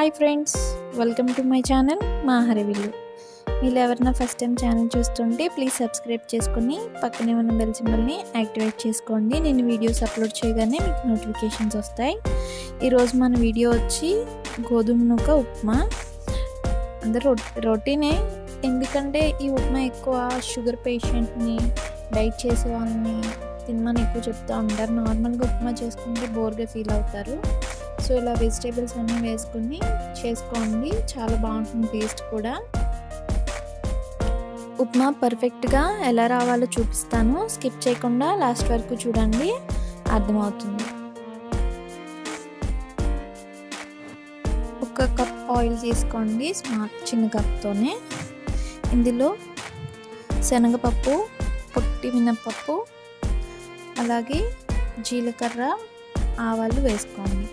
Hi friends, welcome to my channel మా హరివిల్లు. మీరు ఎవరైనా ఫస్ట్ టైం ఛానల్ చూస్తుంటే ప్లీజ్ సబ్స్క్రైబ్ చేసుకుని పక్కనే ఉన్న బెల్ సింబల్ని యాక్టివేట్ చేసుకోండి. నేను వీడియోస్ అప్లోడ్ చేయగానే మీకు నోటిఫికేషన్స్ వస్తాయి. ఈరోజు మన వీడియో వచ్చి గోధుమ నూక ఉప్మా. అందరూ రొటీనే, ఎందుకంటే ఈ ఉప్మా ఎక్కువ షుగర్ పేషెంట్ని, డైట్ చేసే వాళ్ళని తినమని ఎక్కువ చెప్తూ ఉంటారు. నార్మల్గా ఉప్మా చేసుకుంటే బోర్గా ఫీల్ అవుతారు. సో ఇలా వెజిటేబుల్స్ అన్నీ వేసుకుని చేసుకోండి, చాలా బాగుంటుంది టేస్ట్ కూడా. ఉప్మా పర్ఫెక్ట్గా ఎలా రావాలో చూపిస్తాను, స్కిప్ చేయకుండా లాస్ట్ వరకు చూడండి, అర్థమవుతుంది. ఒక కప్ ఆయిల్ తీసుకోండి, చిన్న కప్తోనే. ఇందులో శనగపప్పు, పొట్టి మినపప్పు, అలాగే జీలకర్ర, ఆవాలు వేసుకోండి.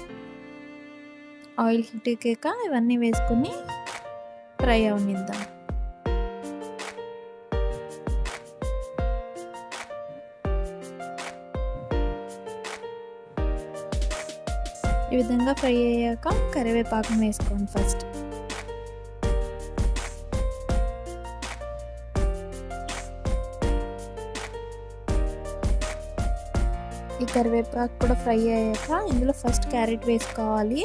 ఆయిల్ హీట్ ఎక్కాక ఇవన్నీ వేసుకొని ఫ్రై అవనిద్దాం. ఈ విధంగా ఫ్రై అయ్యాక కరివేపాకు వేసుకోండి. ఫస్ట్ ఈ కరివేపాకు కూడా ఫ్రై అయ్యాక ఇందులో ఫస్ట్ క్యారెట్ వేసుకోవాలి.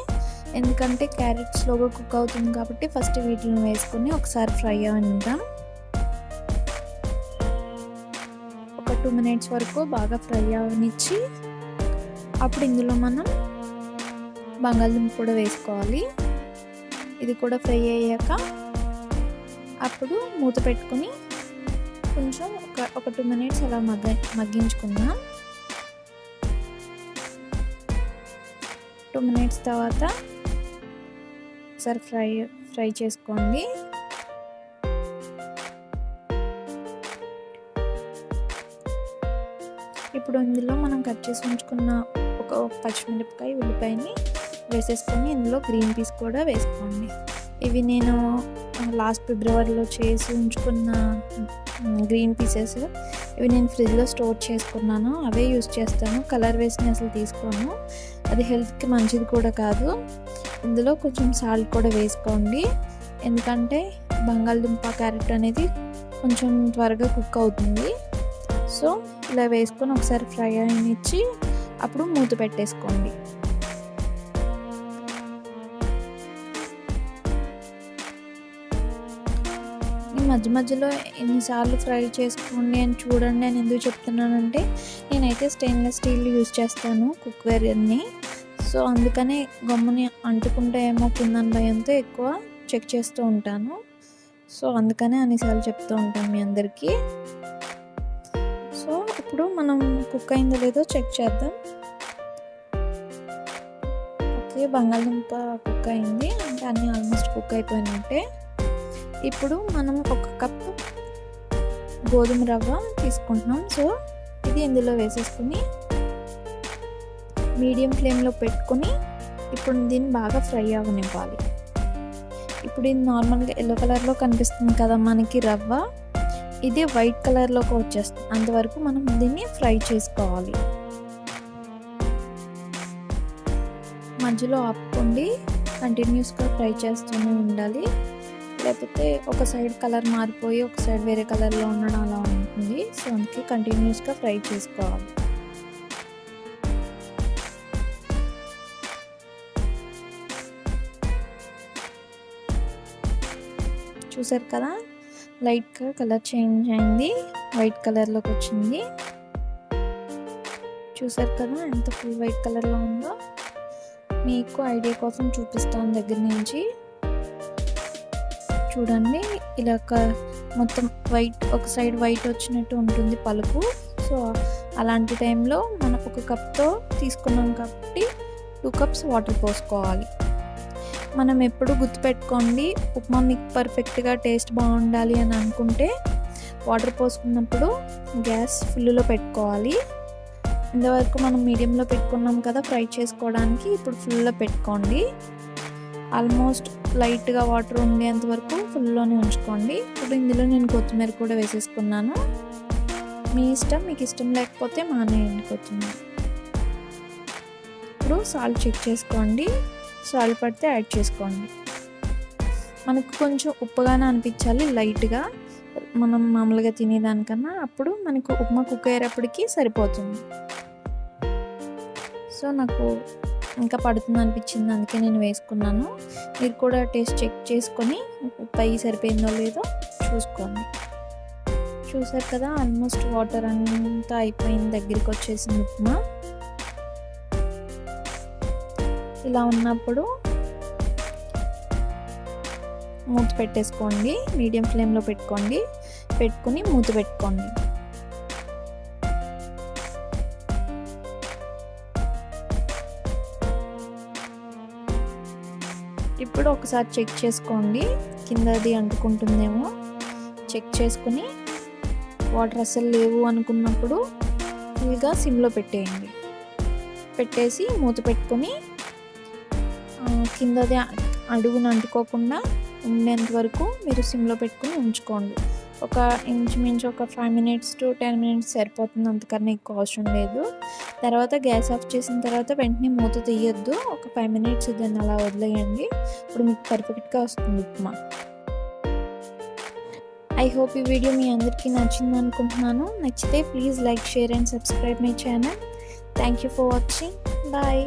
ఎందుకంటే క్యారెట్ స్లోగా కుక్ అవుతుంది కాబట్టి ఫస్ట్ వీటిని వేసుకొని ఒకసారి ఫ్రై అవనిద్దాం. ఒక 2 minutes వరకు బాగా ఫ్రై అవనిచ్చి అప్పుడు ఇందులో మనం బంగాళదుంప కూడా వేసుకోవాలి. ఇది కూడా ఫ్రై అయ్యాక అప్పుడు మూత పెట్టుకొని కొంచెం ఒక 2 minutes అలా మగ్గించుకుందాం. 2 minutes తర్వాత ఒకసారి ఫ్రై చేసుకోండి. ఇప్పుడు ఇందులో మనం కట్ చేసి ఉంచుకున్న ఒక పచ్చిమిరపకాయ, ఉల్లిపాయని వేసేసుకొని ఇందులో గ్రీన్ పీస్ కూడా వేసుకోండి. ఇవి నేను లాస్ట్ ఫిబ్రవరిలో చేసి ఉంచుకున్న గ్రీన్ పీసెస్. ఇవి నేను ఫ్రిడ్జ్లో స్టోర్ చేసుకున్నాను, అవే యూస్ చేస్తాను. కలర్ వేసి అసలు తీసుకోను, అది హెల్త్కి మంచిది కూడా కాదు. ఇందులో కొంచెం సాల్ట్ కూడా వేసుకోండి, ఎందుకంటే బంగాళదుంప, క్యారెట్ అనేది కొంచెం త్వరగా కుక్ అవుతుంది. సో ఇలా వేసుకొని ఒకసారి ఫ్రై అయినిచ్చి అప్పుడు మూత పెట్టేసుకోండి. మధ్య మధ్యలో ఎన్నిసార్లు ఫ్రై చేసుకోండి అని చూడండి అని ఎందుకు చెప్తున్నానంటే, నేనైతే స్టెయిన్లెస్ స్టీల్ యూజ్ చేస్తాను కుక్వేర్ అన్ని. సో అందుకనే గమ్ముని అంటుకుంటే ఏమో కిందని భయంతో ఎక్కువ చెక్ చేస్తూ ఉంటాను. సో అందుకనే అన్నిసార్లు చెప్తూ ఉంటాను మీ అందరికీ. సో ఇప్పుడు మనం కుక్ అయిందో లేదో చెక్ చేద్దాం. ఓకే, బంగాళదుంప కుక్ అయింది, అంటే అన్నీ ఆల్మోస్ట్ కుక్ అయిపోయినట్టే. ఇప్పుడు మనం 1 కప్ గోధుమ రవ్వ తీసుకుంటున్నాం. సో ఇది ఇందులో వేసేసుకుని మీడియం ఫ్లేమ్లో పెట్టుకొని ఇప్పుడు దీన్ని బాగా ఫ్రై అవ్వనివ్వాలి. ఇప్పుడు ఇది నార్మల్గా ఎల్లో కలర్లో కనిపిస్తుంది కదా మనకి రవ్వ, ఇది వైట్ కలర్లోకి వచ్చేస్తుంది. అంతవరకు మనం దీన్ని ఫ్రై చేసుకోవాలి. మధ్యలో ఆపుకోండి, కంటిన్యూస్గా ఫ్రై చేస్తూనే ఉండాలి, లేకపోతే ఒక సైడ్ కలర్ మారిపోయి ఒక సైడ్ వేరే కలర్లో ఉండడం అలా ఉంటుంది. సో అందుకే కంటిన్యూస్గా ఫ్రై చేసుకోవాలి. చూసారు కదా, లైట్గా కలర్ చేంజ్ అయింది, వైట్ కలర్లోకి వచ్చింది. చూసారు కదా ఎంత ఫుల్ వైట్ కలర్లో ఉందో. మీకు ఐడియా కోసం చూపిస్తాను దగ్గర నుంచి. చూడండి, ఇలా మొత్తం వైట్, ఒక సైడ్ వైట్ వచ్చినట్టు ఉంటుంది పలుకు. సో అలాంటి టైంలో మనం 1 కప్తో తీసుకున్నాం కాబట్టి 2 cups వాటర్ పోసుకోవాలి. మనం ఎప్పుడు గుర్తుపెట్టుకోండి, ఉప్మా మీకు పర్ఫెక్ట్గా టేస్ట్ బాగుండాలి అని అనుకుంటే వాటర్ పోసుకున్నప్పుడు గ్యాస్ ఫుల్లో పెట్టుకోవాలి. ఇంతవరకు మనం మీడియంలో పెట్టుకున్నాం కదా ఫ్రై చేసుకోవడానికి, ఇప్పుడు ఫుల్లో పెట్టుకోండి. ఆల్మోస్ట్ లైట్గా వాటర్ ఉండేంత వరకు ఫుల్లోనే ఉంచుకోండి. ఇప్పుడు ఇందులో నేను కొత్తిమీర కూడా వేసేసుకున్నాను. మీ ఇష్టం, మీకు ఇష్టం లేకపోతే మానేయండి కొత్తిమీర. ఇప్పుడు సాల్ట్ చెక్ చేసుకోండి. సాల్ట్ పడితే యాడ్ చేసుకోండి. మనకు కొంచెం ఉప్పుగానే అనిపించాలి లైట్గా, మనం మామూలుగా తినేదానికన్నా. అప్పుడు మనకు ఉప్మా కుక్ అయ్యేటప్పటికి సరిపోతుంది. సో నాకు ఇంకా పడుతుంది అనిపించింది, అందుకే నేను వేసుకున్నాను. మీరు కూడా టేస్ట్ చెక్ చేసుకొని ఉప్పు అయ్యి సరిపోయిందో లేదో చూసుకోండి. చూసారు కదా, ఆల్మోస్ట్ వాటర్ అంతా అయిపోయింది, దగ్గరికి వచ్చేసింది ఉప్మా. ఇలా ఉన్నప్పుడు మూత పెట్టేసుకోండి, మీడియం ఫ్లేమ్లో పెట్టుకొని మూత పెట్టుకోండి. ఇప్పుడు ఒకసారి చెక్ చేసుకోండి, కిందది అంటుకుంటుందేమో చెక్ చేసుకుని, వాటర్ అస్సలు లేవు అనుకున్నప్పుడు ఫుల్గా సిమ్లో పెట్టేసి మూత పెట్టుకొని కిందది అడుగును అంటుకోకుండా ఉండేంత వరకు మీరు సిమ్లో పెట్టుకుని ఉంచుకోండి. ఒక ఇంచుమించు ఒక 5 minutes to 10 minutes సరిపోతుంది, అంతకన్నా ఎక్కువ అవసరం లేదు. తర్వాత గ్యాస్ ఆఫ్ చేసిన తర్వాత వెంటనే మూత తీయొద్దు, ఒక 5 minutes దాన్ని అలా వదిలేయండి. ఇప్పుడు మీకు పర్ఫెక్ట్గా వస్తుంది ఉప్మా. ఐ హోప్ ఈ వీడియో మీ అందరికీ నచ్చింది అనుకుంటున్నాను. నచ్చితే please like, share and subscribe my channel. Thank you for watching. Bye.